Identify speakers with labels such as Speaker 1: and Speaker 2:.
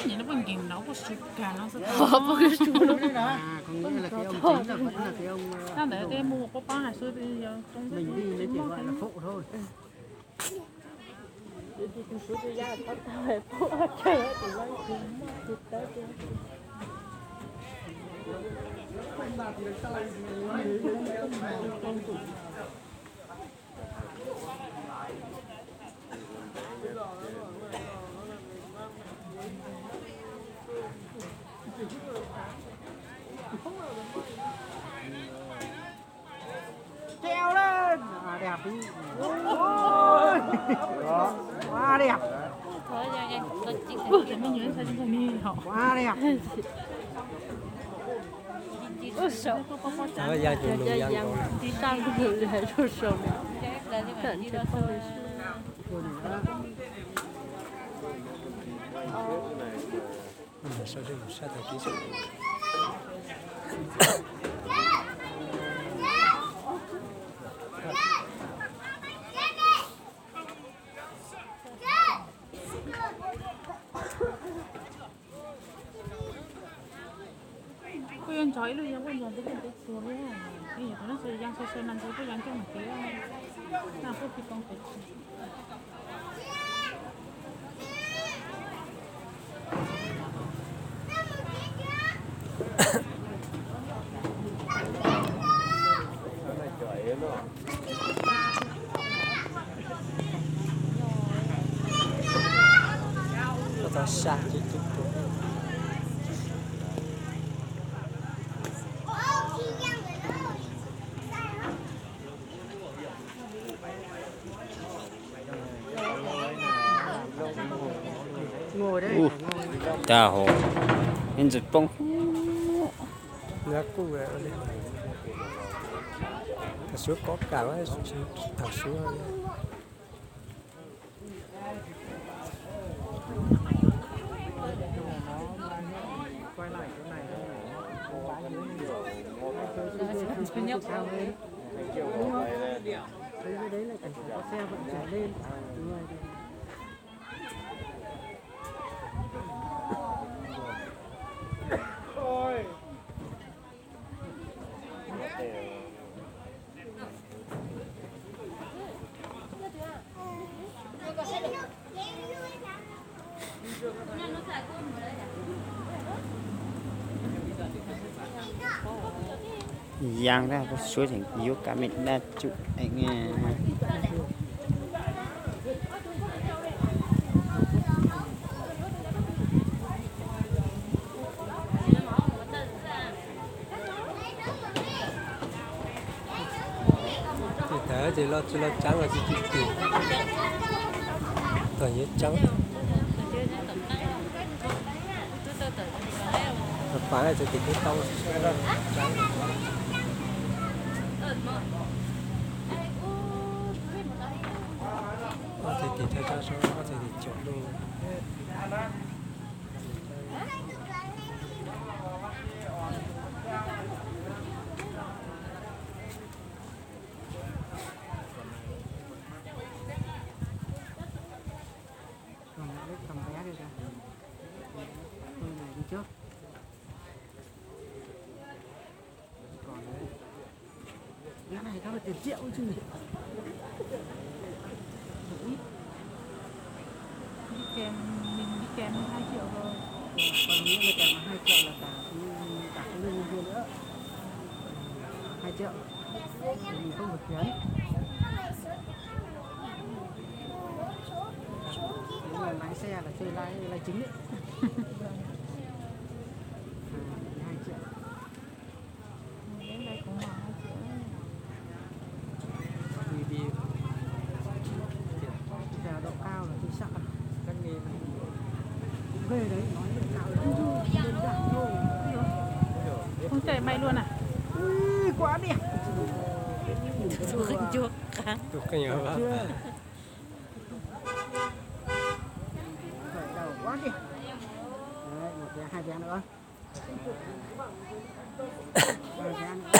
Speaker 1: nhìn nó bằng kìm nấu có sụp cả nó sẽ
Speaker 2: có cái chú luôn đó.
Speaker 3: À, có nghĩa là cái ông chính là vẫn là cái ông
Speaker 1: ta để cái mua có ba hải xưa bây giờ trong
Speaker 3: mình đi lấy chỉ gọi là phụ thôi. Treo lên à, đẹp đi. Ôi quá đẹp,
Speaker 2: Thôi ra em có chị
Speaker 1: cái mấy nhuyễn sao chúng ta đi họ
Speaker 3: quá đẹp.
Speaker 2: ôi sợ
Speaker 4: Ở gia đình người dân còn
Speaker 2: đi sang cái người này rồi sợ cẩn thận thôi.
Speaker 4: sao đi sao thời kỹ sự
Speaker 1: quên chói luôn ya quên rồi cái số đấy bây giờ nó sẽ giang sơ nằm dưới cái giang trong một cái nào có cái con cái
Speaker 4: nó to xa chứ chứ
Speaker 3: Ngồi đây.
Speaker 5: ta hồ nên giật bông
Speaker 4: nó cũng vậy đấy thật sự có cả cái thật sự
Speaker 3: Quay lại chỗ này đấy là cảnh có xe vận chuyển lên.
Speaker 5: giang ra có số thành yếu cả mình đã chụp anh
Speaker 4: thì thế thì nó trắng là chỉ toàn nhất trắng phải là chỉ cái tông trắng có thể thì theo cho số có thể thì chọn luôn
Speaker 3: Cầm vé đi ra. Tôi này đi trước. Còn đấy. Cái này nó phải tiền triệu chứ.
Speaker 1: đi kèm mình đi kèm 2 triệu rồi
Speaker 3: Còn những cái kèm 2 triệu là cả cái lương nhân viên nữa. 2 triệu. Mình không được nhấn. Nếu là lái xe là chơi lái chính đấy. 2 triệu.
Speaker 1: đến đây cũng là 2 triệu
Speaker 3: Đi giờ độ cao là tôi sợ cái nghề này ghê đấy, nói độ cao là đơn giản thôi.
Speaker 1: không chạy bay luôn à
Speaker 3: Ui, quá đẹp.
Speaker 2: chuột
Speaker 4: được cái nhiều lắm
Speaker 3: Khởi đầu quá đẹp. Đấy, một vé 2 vé nữa. 2 vé nữa.